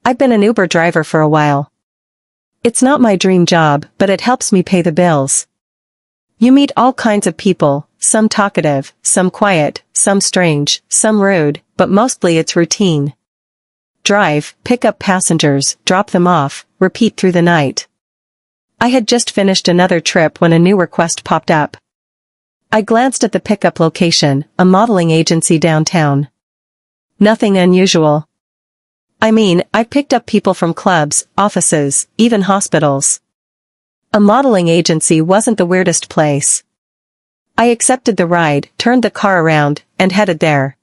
I've been an Uber driver for a while. It's not my dream job, but it helps me pay the bills. You meet all kinds of people, some talkative, some quiet, some strange, some rude, but mostly it's routine. Drive, pick up passengers, drop them off, repeat through the night. I had just finished another trip when a new request popped up. I glanced at the pickup location, a modeling agency downtown. Nothing unusual. I mean, I picked up people from clubs, offices, even hospitals. A modeling agency wasn't the weirdest place. I accepted the ride, turned the car around, and headed there.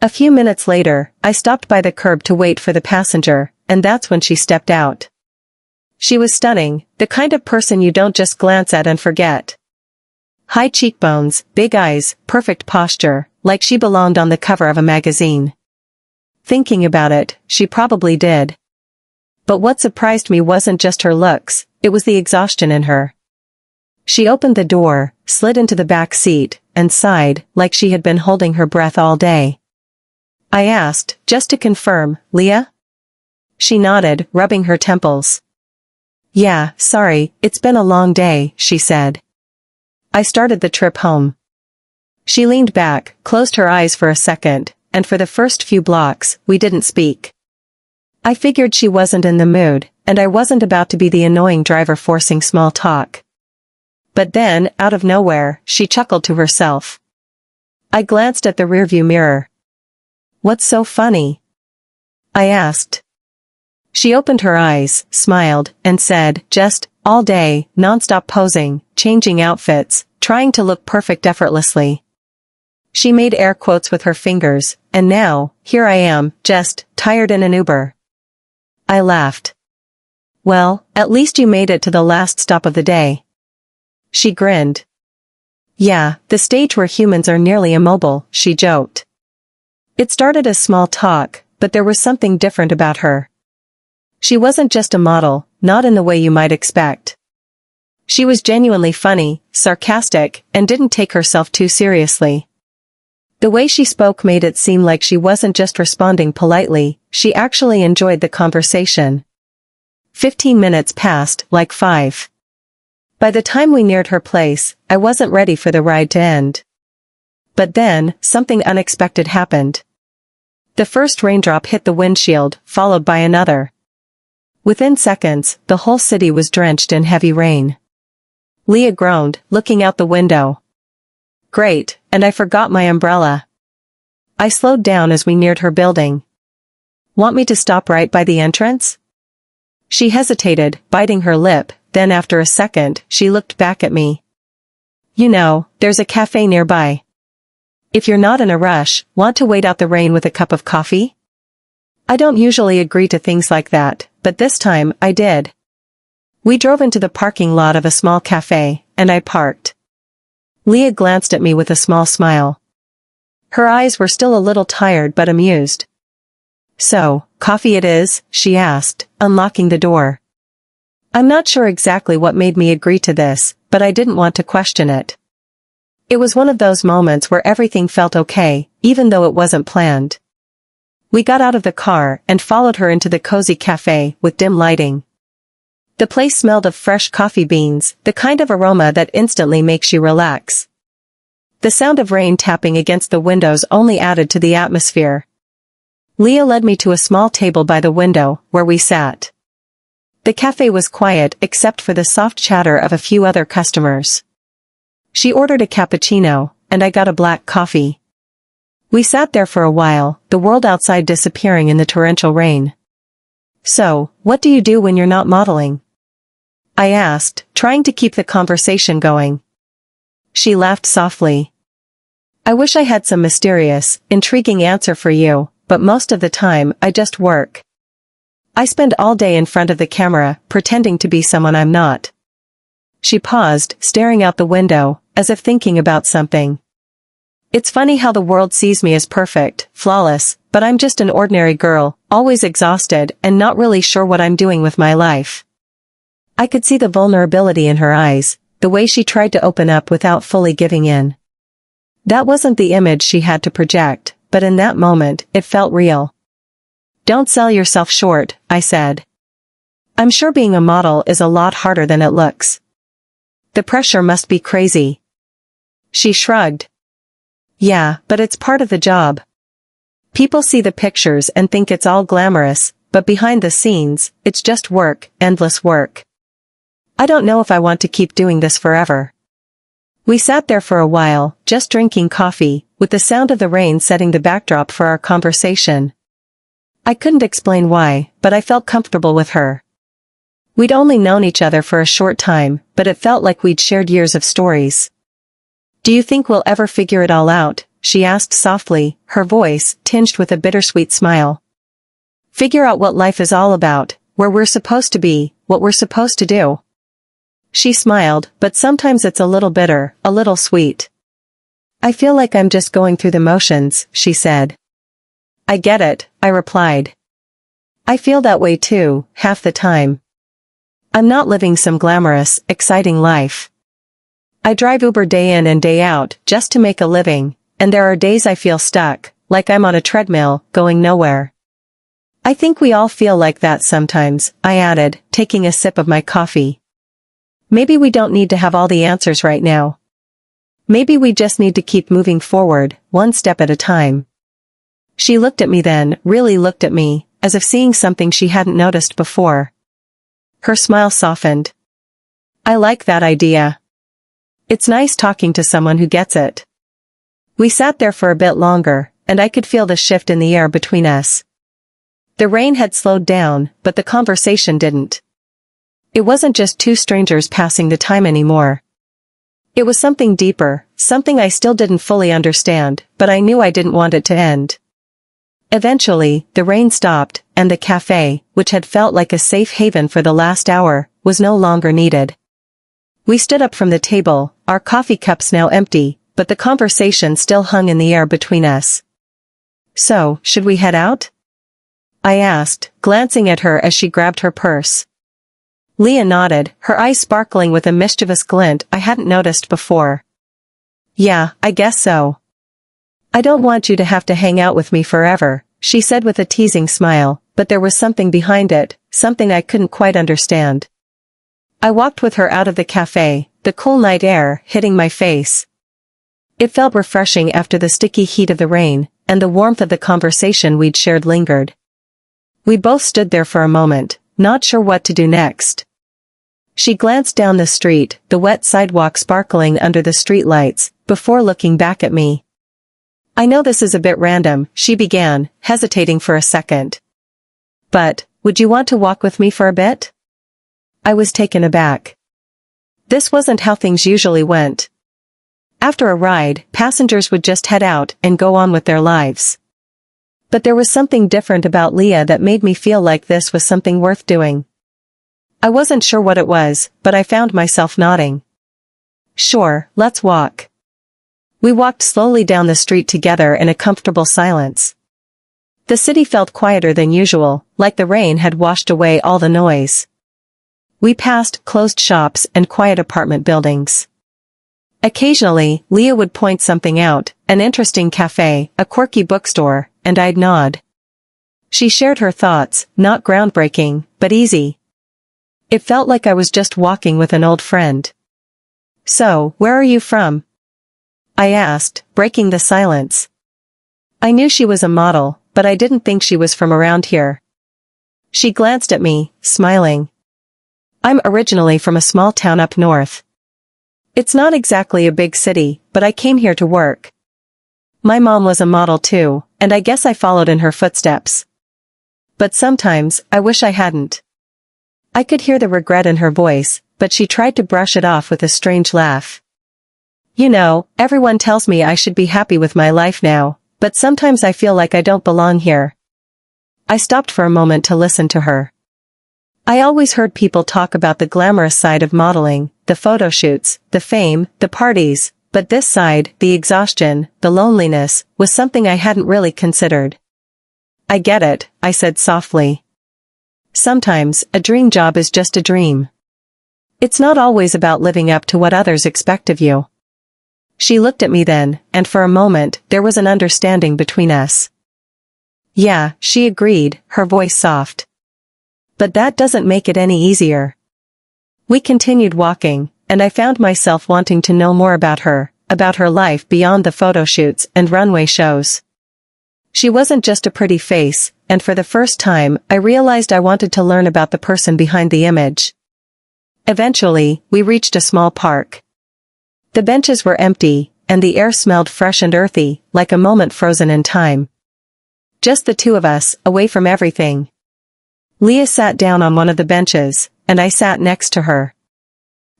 A few minutes later, I stopped by the curb to wait for the passenger, and that's when she stepped out. She was stunning, the kind of person you don't just glance at and forget. High cheekbones, big eyes, perfect posture, like she belonged on the cover of a magazine. Thinking about it, she probably did. But what surprised me wasn't just her looks, it was the exhaustion in her. She opened the door, slid into the back seat, and sighed, like she had been holding her breath all day. I asked, just to confirm, Leah? She nodded, rubbing her temples. Yeah, sorry, it's been a long day, she said. I started the trip home. She leaned back, closed her eyes for a second, and for the first few blocks, we didn't speak. I figured she wasn't in the mood, and I wasn't about to be the annoying driver forcing small talk. But then, out of nowhere, she chuckled to herself. I glanced at the rearview mirror. What's so funny? I asked. She opened her eyes, smiled, and said, just, all day, non-stop posing, changing outfits, trying to look perfect effortlessly. She made air quotes with her fingers, and now, here I am, just, tired in an Uber. I laughed. Well, at least you made it to the last stop of the day. She grinned. Yeah, the stage where humans are nearly immobile, she joked. It started as small talk, but there was something different about her. She wasn't just a model, not in the way you might expect. She was genuinely funny, sarcastic, and didn't take herself too seriously. The way she spoke made it seem like she wasn't just responding politely, she actually enjoyed the conversation. 15 minutes passed, like 5. By the time we neared her place, I wasn't ready for the ride to end. But then, something unexpected happened. The first raindrop hit the windshield, followed by another. Within seconds, the whole city was drenched in heavy rain. Leah groaned, looking out the window. Great, and I forgot my umbrella. I slowed down as we neared her building. Want me to stop right by the entrance? She hesitated, biting her lip, then after a second, she looked back at me. You know, there's a cafe nearby. If you're not in a rush, want to wait out the rain with a cup of coffee? I don't usually agree to things like that, but this time, I did. We drove into the parking lot of a small cafe, and I parked. Leah glanced at me with a small smile. Her eyes were still a little tired but amused. So, coffee it is, she asked, unlocking the door. I'm not sure exactly what made me agree to this, but I didn't want to question it. It was one of those moments where everything felt okay, even though it wasn't planned. We got out of the car and followed her into the cozy cafe with dim lighting. The place smelled of fresh coffee beans, the kind of aroma that instantly makes you relax. The sound of rain tapping against the windows only added to the atmosphere. Leah led me to a small table by the window, where we sat. The cafe was quiet except for the soft chatter of a few other customers. She ordered a cappuccino, and I got a black coffee. We sat there for a while, the world outside disappearing in the torrential rain. So, what do you do when you're not modeling? I asked, trying to keep the conversation going. She laughed softly. I wish I had some mysterious, intriguing answer for you, but most of the time, I just work. I spend all day in front of the camera, pretending to be someone I'm not. She paused, staring out the window, as if thinking about something. It's funny how the world sees me as perfect, flawless, but I'm just an ordinary girl, always exhausted and not really sure what I'm doing with my life. I could see the vulnerability in her eyes, the way she tried to open up without fully giving in. That wasn't the image she had to project, but in that moment, it felt real. Don't sell yourself short, I said. I'm sure being a model is a lot harder than it looks. The pressure must be crazy. She shrugged. Yeah, but it's part of the job. People see the pictures and think it's all glamorous, but behind the scenes, it's just work, endless work. I don't know if I want to keep doing this forever. We sat there for a while, just drinking coffee, with the sound of the rain setting the backdrop for our conversation. I couldn't explain why, but I felt comfortable with her. We'd only known each other for a short time, but it felt like we'd shared years of stories. Do you think we'll ever figure it all out? She asked softly, her voice tinged with a bittersweet smile. Figure out what life is all about, where we're supposed to be, what we're supposed to do. She smiled, but sometimes it's a little bitter, a little sweet. I feel like I'm just going through the motions, she said. I get it, I replied. I feel that way too, half the time. I'm not living some glamorous, exciting life. I drive Uber day in and day out, just to make a living, and there are days I feel stuck, like I'm on a treadmill, going nowhere. I think we all feel like that sometimes, I added, taking a sip of my coffee. Maybe we don't need to have all the answers right now. Maybe we just need to keep moving forward, one step at a time. She looked at me then, really looked at me, as if seeing something she hadn't noticed before. Her smile softened. I like that idea. It's nice talking to someone who gets it. We sat there for a bit longer, and I could feel the shift in the air between us. The rain had slowed down, but the conversation didn't. It wasn't just two strangers passing the time anymore. It was something deeper, something I still didn't fully understand, but I knew I didn't want it to end. Eventually, the rain stopped, and the cafe, which had felt like a safe haven for the last hour, was no longer needed. We stood up from the table, our coffee cups now empty, but the conversation still hung in the air between us. So, should we head out? I asked, glancing at her as she grabbed her purse. Leah nodded, her eyes sparkling with a mischievous glint I hadn't noticed before. Yeah, I guess so. I don't want you to have to hang out with me forever, she said with a teasing smile, but there was something behind it, something I couldn't quite understand. I walked with her out of the cafe, the cool night air hitting my face. It felt refreshing after the sticky heat of the rain, and the warmth of the conversation we'd shared lingered. We both stood there for a moment, not sure what to do next. She glanced down the street, the wet sidewalk sparkling under the streetlights, before looking back at me. I know this is a bit random, she began, hesitating for a second. But, would you want to walk with me for a bit? I was taken aback. This wasn't how things usually went. After a ride, passengers would just head out and go on with their lives. But there was something different about Leah that made me feel like this was something worth doing. I wasn't sure what it was, but I found myself nodding. Sure, let's walk. We walked slowly down the street together in a comfortable silence. The city felt quieter than usual, like the rain had washed away all the noise. We passed closed shops and quiet apartment buildings. Occasionally, Leah would point something out, an interesting cafe, a quirky bookstore, and I'd nod. She shared her thoughts, not groundbreaking, but easy. It felt like I was just walking with an old friend. So, where are you from? I asked, breaking the silence. I knew she was a model, but I didn't think she was from around here. She glanced at me, smiling. I'm originally from a small town up north. It's not exactly a big city, but I came here to work. My mom was a model too, and I guess I followed in her footsteps. But sometimes, I wish I hadn't. I could hear the regret in her voice, but she tried to brush it off with a strange laugh. You know, everyone tells me I should be happy with my life now, but sometimes I feel like I don't belong here. I stopped for a moment to listen to her. I always heard people talk about the glamorous side of modeling, the photo shoots, the fame, the parties, but this side, the exhaustion, the loneliness, was something I hadn't really considered. I get it, I said softly. Sometimes, a dream job is just a dream. It's not always about living up to what others expect of you. She looked at me then, and for a moment, there was an understanding between us. Yeah, she agreed, her voice soft. But that doesn't make it any easier. We continued walking, and I found myself wanting to know more about her life beyond the photoshoots and runway shows. She wasn't just a pretty face, and for the first time, I realized I wanted to learn about the person behind the image. Eventually, we reached a small park. The benches were empty, and the air smelled fresh and earthy, like a moment frozen in time. Just the two of us, away from everything. Leah sat down on one of the benches, and I sat next to her.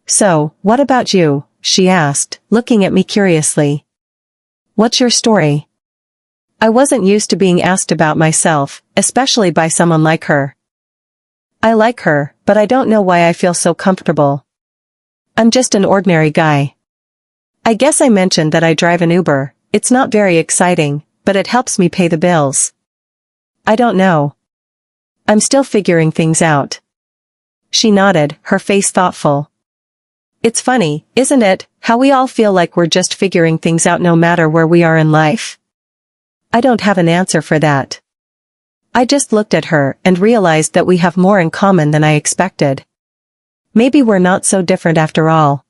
So, what about you? She asked, looking at me curiously. What's your story? I wasn't used to being asked about myself, especially by someone like her. I like her, but I don't know why I feel so comfortable. I'm just an ordinary guy. I guess I mentioned that I drive an Uber. It's not very exciting, but it helps me pay the bills. I don't know. I'm still figuring things out. She nodded, her face thoughtful. It's funny, isn't it, how we all feel like we're just figuring things out no matter where we are in life? I don't have an answer for that. I just looked at her and realized that we have more in common than I expected. Maybe we're not so different after all.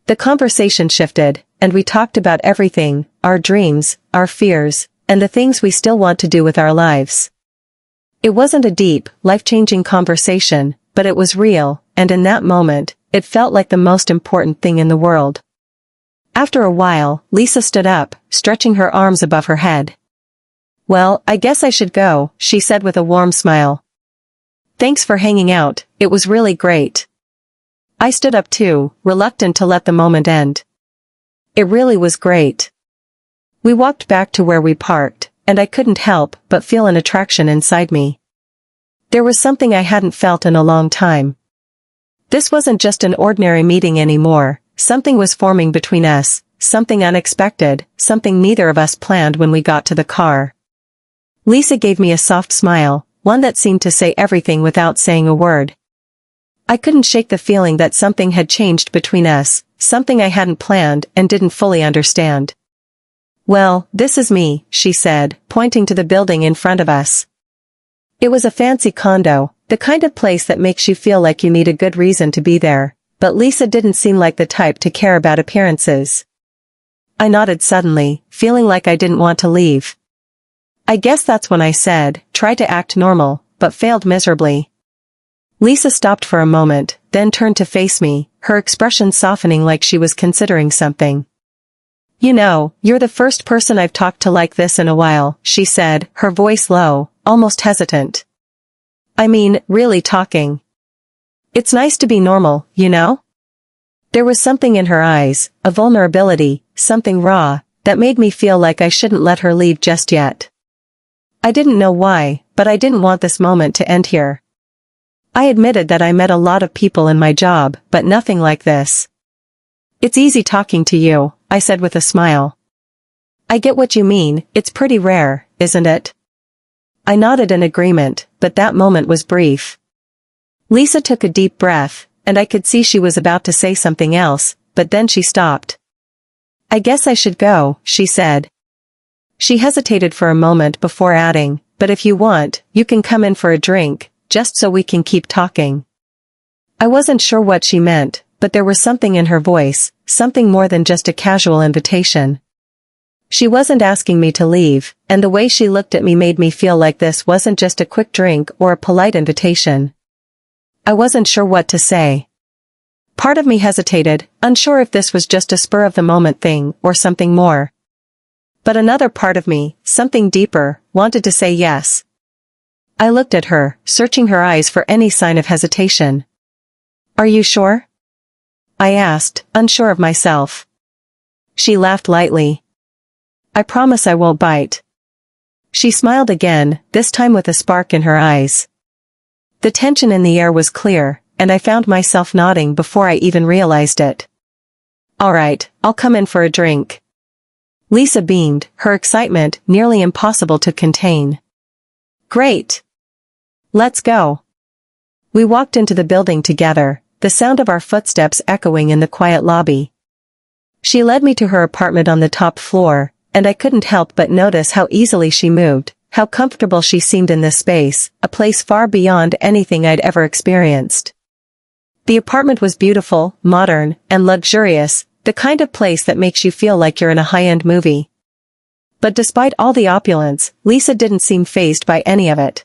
The conversation shifted, and we talked about everything, our dreams, our fears, and the things we still want to do with our lives. It wasn't a deep, life-changing conversation, but it was real, and in that moment, it felt like the most important thing in the world. After a while, Lisa stood up, stretching her arms above her head. Well, I guess I should go, she said with a warm smile. Thanks for hanging out, it was really great. I stood up too, reluctant to let the moment end. It really was great. We walked back to where we parked, and I couldn't help but feel an attraction inside me. There was something I hadn't felt in a long time. This wasn't just an ordinary meeting anymore, something was forming between us, something unexpected, something neither of us planned when we got to the car. Lisa gave me a soft smile, one that seemed to say everything without saying a word. I couldn't shake the feeling that something had changed between us, something I hadn't planned and didn't fully understand. Well, this is me, she said, pointing to the building in front of us. It was a fancy condo, the kind of place that makes you feel like you need a good reason to be there, but Lisa didn't seem like the type to care about appearances. I nodded suddenly, feeling like I didn't want to leave. I guess that's when I said, try to act normal, but failed miserably. Lisa stopped for a moment, then turned to face me, her expression softening like she was considering something. You know, you're the first person I've talked to like this in a while, she said, her voice low, almost hesitant. I mean, really talking. It's nice to be normal, you know? There was something in her eyes, a vulnerability, something raw, that made me feel like I shouldn't let her leave just yet. I didn't know why, but I didn't want this moment to end here. I admitted that I met a lot of people in my job, but nothing like this. It's easy talking to you, I said with a smile. I get what you mean, it's pretty rare, isn't it? I nodded in agreement, but that moment was brief. Lisa took a deep breath, and I could see she was about to say something else, but then she stopped. I guess I should go, she said. She hesitated for a moment before adding, but if you want, you can come in for a drink, just so we can keep talking. I wasn't sure what she meant, but there was something in her voice, something more than just a casual invitation. She wasn't asking me to leave, and the way she looked at me made me feel like this wasn't just a quick drink or a polite invitation. I wasn't sure what to say. Part of me hesitated, unsure if this was just a spur-of-the-moment thing or something more. But another part of me, something deeper, wanted to say yes. I looked at her, searching her eyes for any sign of hesitation. Are you sure? I asked, unsure of myself. She laughed lightly. I promise I won't bite. She smiled again, this time with a spark in her eyes. The tension in the air was clear, and I found myself nodding before I even realized it. All right, I'll come in for a drink. Lisa beamed, her excitement nearly impossible to contain. Great. Let's go. We walked into the building together, the sound of our footsteps echoing in the quiet lobby. She led me to her apartment on the top floor, and I couldn't help but notice how easily she moved, how comfortable she seemed in this space, a place far beyond anything I'd ever experienced. The apartment was beautiful, modern, and luxurious, the kind of place that makes you feel like you're in a high-end movie. But despite all the opulence, Lisa didn't seem fazed by any of it.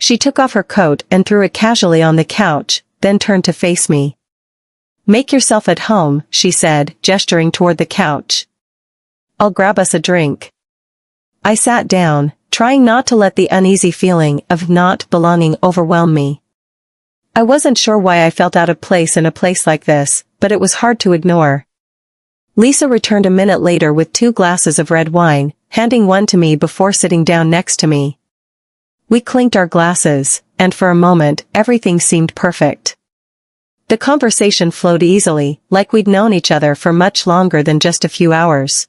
She took off her coat and threw it casually on the couch, then turned to face me. "Make yourself at home," she said, gesturing toward the couch. "I'll grab us a drink." I sat down, trying not to let the uneasy feeling of not belonging overwhelm me. I wasn't sure why I felt out of place in a place like this, but it was hard to ignore. Lisa returned a minute later with 2 glasses of red wine, handing one to me before sitting down next to me. We clinked our glasses, and for a moment, everything seemed perfect. The conversation flowed easily, like we'd known each other for much longer than just a few hours.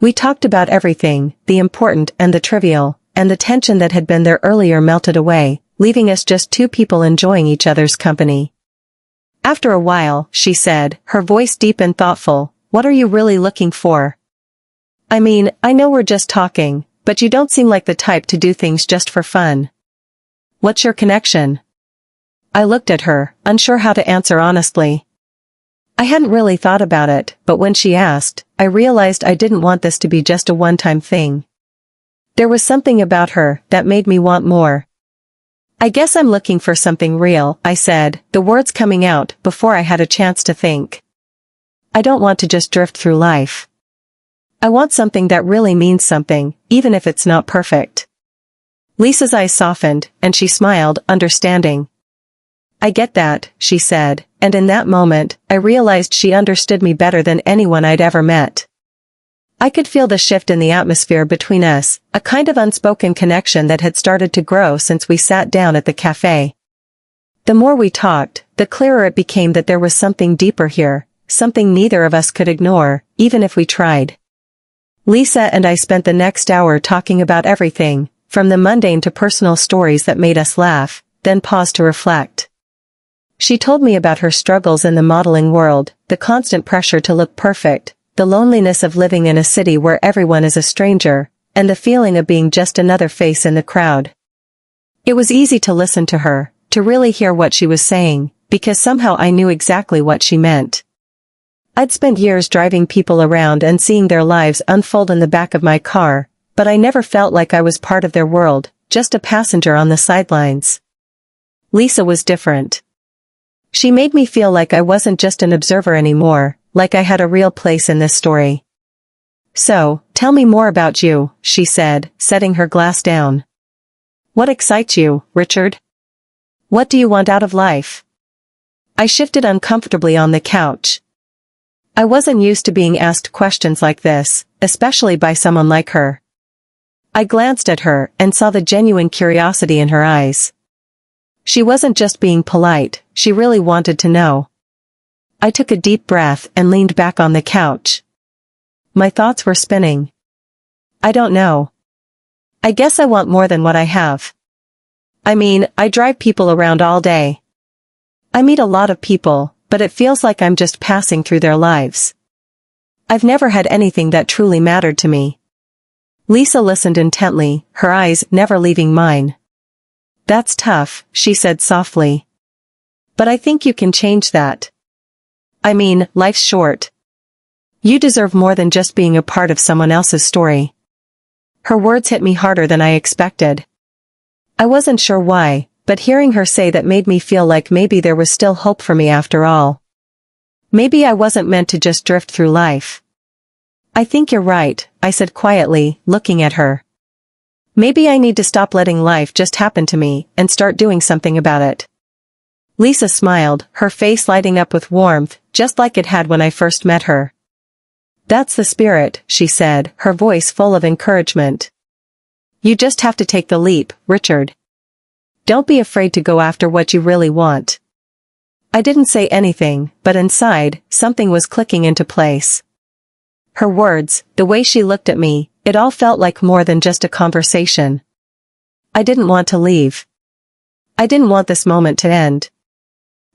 We talked about everything, the important and the trivial, and the tension that had been there earlier melted away, leaving us just 2 people enjoying each other's company. After a while, she said, her voice deep and thoughtful, "What are you really looking for? I mean, I know we're just talking, but you don't seem like the type to do things just for fun. What's your connection?" I looked at her, unsure how to answer honestly. I hadn't really thought about it, but when she asked, I realized I didn't want this to be just a one-time thing. There was something about her that made me want more. "I guess I'm looking for something real," I said, the words coming out before I had a chance to think. "I don't want to just drift through life. I want something that really means something, even if it's not perfect." Lisa's eyes softened, and she smiled, understanding. "I get that," she said, and in that moment, I realized she understood me better than anyone I'd ever met. I could feel the shift in the atmosphere between us, a kind of unspoken connection that had started to grow since we sat down at the cafe. The more we talked, the clearer it became that there was something deeper here, something neither of us could ignore, even if we tried. Lisa and I spent the next hour talking about everything, from the mundane to personal stories that made us laugh, then paused to reflect. She told me about her struggles in the modeling world, the constant pressure to look perfect, the loneliness of living in a city where everyone is a stranger, and the feeling of being just another face in the crowd. It was easy to listen to her, to really hear what she was saying, because somehow I knew exactly what she meant. I'd spent years driving people around and seeing their lives unfold in the back of my car, but I never felt like I was part of their world, just a passenger on the sidelines. Lisa was different. She made me feel like I wasn't just an observer anymore, like I had a real place in this story. "So, tell me more about you," she said, setting her glass down. "What excites you, Richard? What do you want out of life?" I shifted uncomfortably on the couch. I wasn't used to being asked questions like this, especially by someone like her. I glanced at her and saw the genuine curiosity in her eyes. She wasn't just being polite, she really wanted to know. I took a deep breath and leaned back on the couch. My thoughts were spinning. I don't know. I guess I want more than what I have. I mean, I drive people around all day. I meet a lot of people, but it feels like I'm just passing through their lives. I've never had anything that truly mattered to me. Lisa listened intently, her eyes never leaving mine. "That's tough," she said softly. "But I think you can change that. I mean, life's short. You deserve more than just being a part of someone else's story." Her words hit me harder than I expected. I wasn't sure why, but hearing her say that made me feel like maybe there was still hope for me after all. Maybe I wasn't meant to just drift through life. "I think you're right," I said quietly, looking at her. "Maybe I need to stop letting life just happen to me and start doing something about it." Lisa smiled, her face lighting up with warmth, just like it had when I first met her. "That's the spirit," she said, her voice full of encouragement. "You just have to take the leap, Richard. Don't be afraid to go after what you really want." I didn't say anything, but inside, something was clicking into place. Her words, the way she looked at me, it all felt like more than just a conversation. I didn't want to leave. I didn't want this moment to end.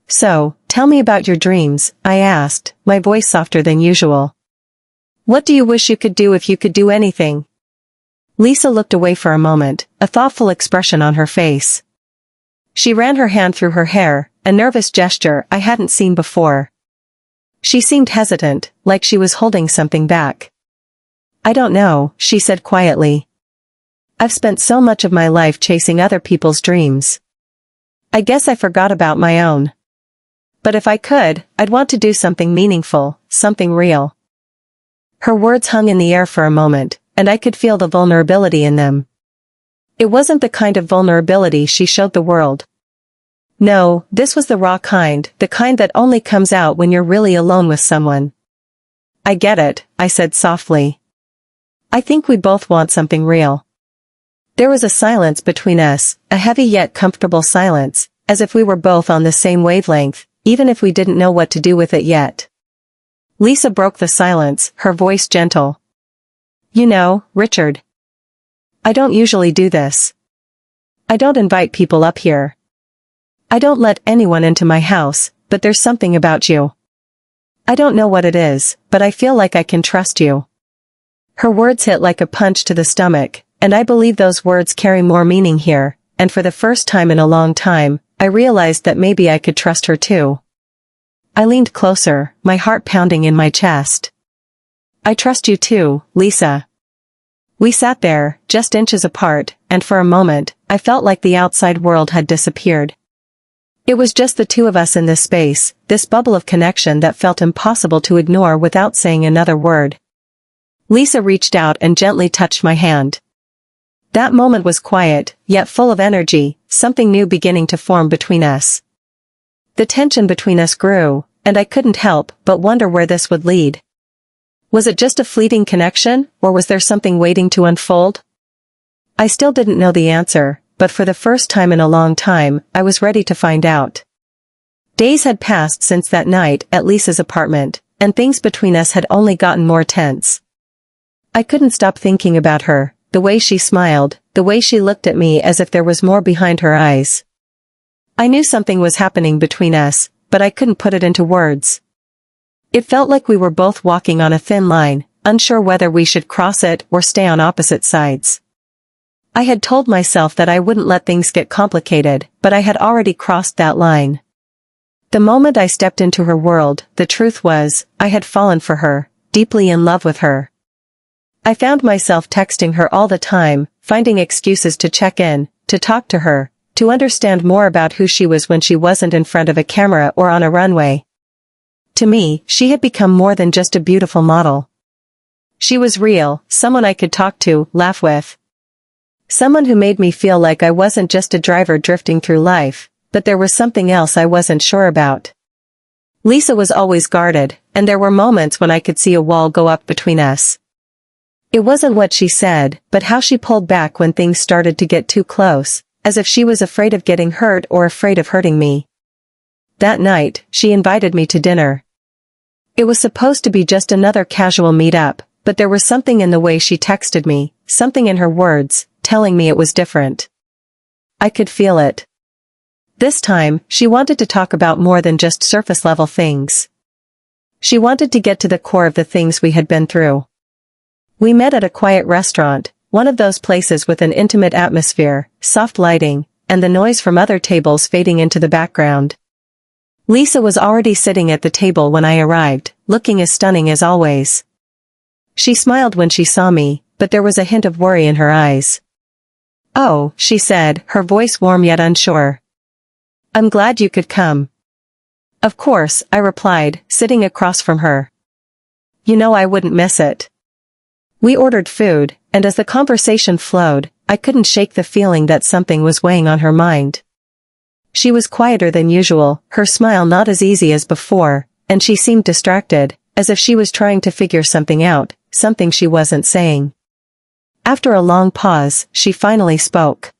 "So, tell me about your dreams," I asked, my voice softer than usual. "What do you wish you could do if you could do anything?" Lisa looked away for a moment, a thoughtful expression on her face. She ran her hand through her hair, a nervous gesture I hadn't seen before. She seemed hesitant, like she was holding something back. I don't know, she said quietly. I've spent so much of my life chasing other people's dreams. I guess I forgot about my own. But if I could, I'd want to do something meaningful, something real. Her words hung in the air for a moment, and I could feel the vulnerability in them. It wasn't the kind of vulnerability she showed the world. No, this was the raw kind, the kind that only comes out when you're really alone with someone. I get it, I said softly. I think we both want something real. There was a silence between us, a heavy yet comfortable silence, as if we were both on the same wavelength, even if we didn't know what to do with it yet. Lisa broke the silence, her voice gentle. You know, Richard. I don't usually do this. I don't invite people up here. I don't let anyone into my house, but there's something about you. I don't know what it is, but I feel like I can trust you. Her words hit like a punch to the stomach, and I believe those words carry more meaning here, and for the first time in a long time, I realized that maybe I could trust her too. I leaned closer, my heart pounding in my chest. I trust you too, Lisa. We sat there, just inches apart, and for a moment, I felt like the outside world had disappeared. It was just the two of us in this space, this bubble of connection that felt impossible to ignore without saying another word. Lisa reached out and gently touched my hand. That moment was quiet, yet full of energy, something new beginning to form between us. The tension between us grew, and I couldn't help but wonder where this would lead. Was it just a fleeting connection, or was there something waiting to unfold? I still didn't know the answer, but for the first time in a long time, I was ready to find out. Days had passed since that night at Lisa's apartment, and things between us had only gotten more tense. I couldn't stop thinking about her, the way she smiled, the way she looked at me as if there was more behind her eyes. I knew something was happening between us, but I couldn't put it into words. It felt like we were both walking on a thin line, unsure whether we should cross it or stay on opposite sides. I had told myself that I wouldn't let things get complicated, but I had already crossed that line. The moment I stepped into her world, the truth was, I had fallen for her, deeply in love with her. I found myself texting her all the time, finding excuses to check in, to talk to her, to understand more about who she was when she wasn't in front of a camera or on a runway. To me, she had become more than just a beautiful model. She was real, someone I could talk to, laugh with. Someone who made me feel like I wasn't just a driver drifting through life, but there was something else I wasn't sure about. Lisa was always guarded, and there were moments when I could see a wall go up between us. It wasn't what she said, but how she pulled back when things started to get too close, as if she was afraid of getting hurt or afraid of hurting me. That night, she invited me to dinner. It was supposed to be just another casual meet-up, but there was something in the way she texted me, something in her words, telling me it was different. I could feel it. This time, she wanted to talk about more than just surface-level things. She wanted to get to the core of the things we had been through. We met at a quiet restaurant, one of those places with an intimate atmosphere, soft lighting, and the noise from other tables fading into the background. Lisa was already sitting at the table when I arrived, looking as stunning as always. She smiled when she saw me, but there was a hint of worry in her eyes. "Oh," she said, her voice warm yet unsure. "I'm glad you could come." "Of course," I replied, sitting across from her. "You know I wouldn't miss it." We ordered food, and as the conversation flowed, I couldn't shake the feeling that something was weighing on her mind. She was quieter than usual, her smile not as easy as before, and she seemed distracted, as if she was trying to figure something out, something she wasn't saying. After a long pause, she finally spoke.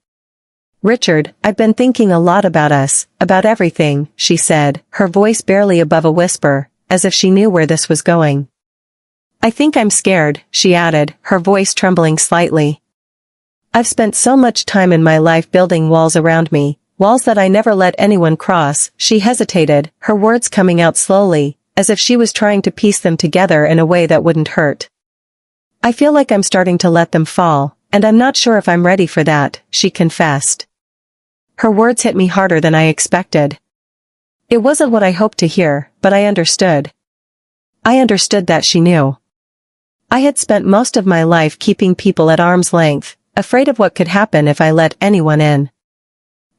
"Richard, I've been thinking a lot about us, about everything," she said, her voice barely above a whisper, as if she knew where this was going. "I think I'm scared," she added, her voice trembling slightly. "I've spent so much time in my life building walls around me, walls that I never let anyone cross." She hesitated, her words coming out slowly, as if she was trying to piece them together in a way that wouldn't hurt. "I feel like I'm starting to let them fall, And I'm not sure if I'm ready for that, she confessed. Her words hit me harder than I expected. It wasn't what I hoped to hear, but I understood. I understood that she knew. I had spent most of my life keeping people at arm's length, afraid of what could happen if I let anyone in.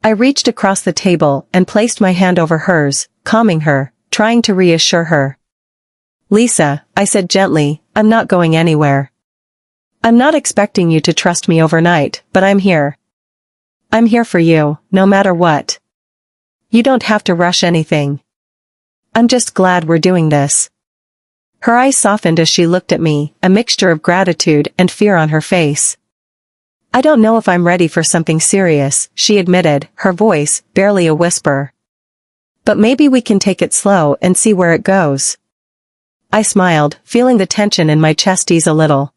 I reached across the table and placed my hand over hers, calming her, trying to reassure her. Lisa, I said gently, I'm not going anywhere. I'm not expecting you to trust me overnight, but I'm here. I'm here for you, no matter what. You don't have to rush anything. I'm just glad we're doing this. Her eyes softened as she looked at me, a mixture of gratitude and fear on her face. I don't know if I'm ready for something serious, she admitted, her voice barely a whisper. But maybe we can take it slow and see where it goes. I smiled, feeling the tension in my chest ease a little.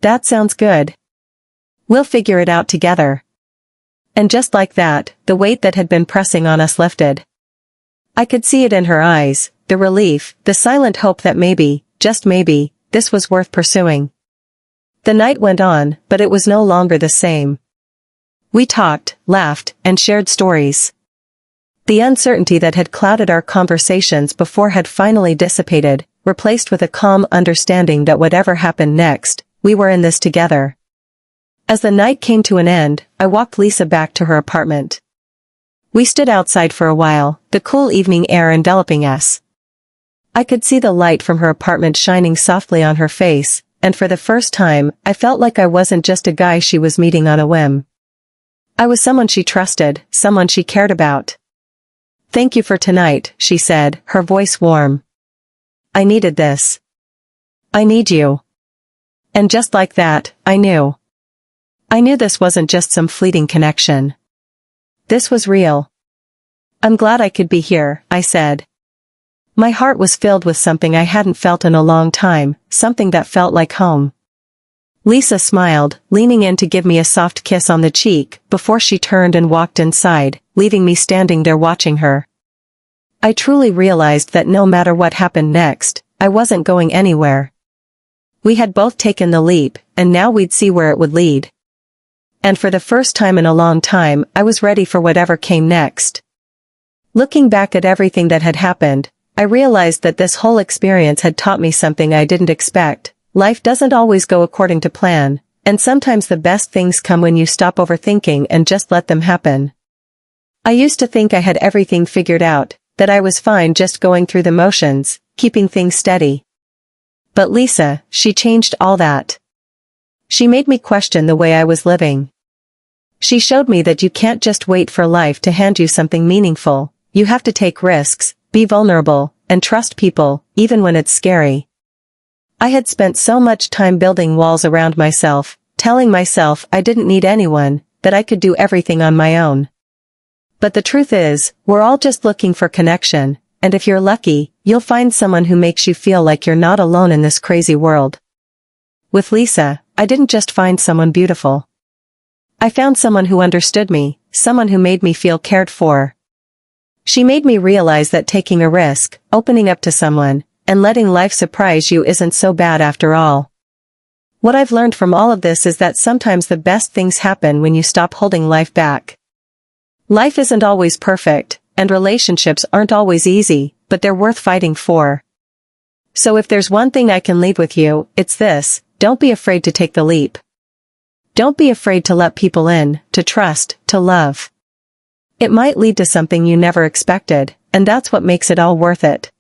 That sounds good. We'll figure it out together. And just like that, the weight that had been pressing on us lifted. I could see it in her eyes, the relief, the silent hope that maybe, just maybe, this was worth pursuing. The night went on, but it was no longer the same. We talked, laughed, and shared stories. The uncertainty that had clouded our conversations before had finally dissipated, replaced with a calm understanding that whatever happened next, we were in this together. As the night came to an end, I walked Lisa back to her apartment. We stood outside for a while, the cool evening air enveloping us. I could see the light from her apartment shining softly on her face, and for the first time, I felt like I wasn't just a guy she was meeting on a whim. I was someone she trusted, someone she cared about. Thank you for tonight, she said, her voice warm. I needed this. I need you. And just like that, I knew. I knew this wasn't just some fleeting connection. This was real. I'm glad I could be here, I said. My heart was filled with something I hadn't felt in a long time, something that felt like home. Lisa smiled, leaning in to give me a soft kiss on the cheek, before she turned and walked inside, leaving me standing there watching her. I truly realized that no matter what happened next, I wasn't going anywhere. We had both taken the leap, and now we'd see where it would lead. And for the first time in a long time, I was ready for whatever came next. Looking back at everything that had happened, I realized that this whole experience had taught me something I didn't expect. Life doesn't always go according to plan, and sometimes the best things come when you stop overthinking and just let them happen. I used to think I had everything figured out, that I was fine just going through the motions, keeping things steady. But Lisa, she changed all that. She made me question the way I was living. She showed me that you can't just wait for life to hand you something meaningful, you have to take risks, be vulnerable, and trust people, even when it's scary. I had spent so much time building walls around myself, telling myself I didn't need anyone, that I could do everything on my own. But the truth is, we're all just looking for connection, and if you're lucky, you'll find someone who makes you feel like you're not alone in this crazy world. With Lisa, I didn't just find someone beautiful. I found someone who understood me, someone who made me feel cared for. She made me realize that taking a risk, opening up to someone, and letting life surprise you isn't so bad after all. What I've learned from all of this is that sometimes the best things happen when you stop holding life back. Life isn't always perfect, and relationships aren't always easy, but they're worth fighting for. So if there's one thing I can leave with you, it's this: don't be afraid to take the leap. Don't be afraid to let people in, to trust, to love. It might lead to something you never expected, and that's what makes it all worth it.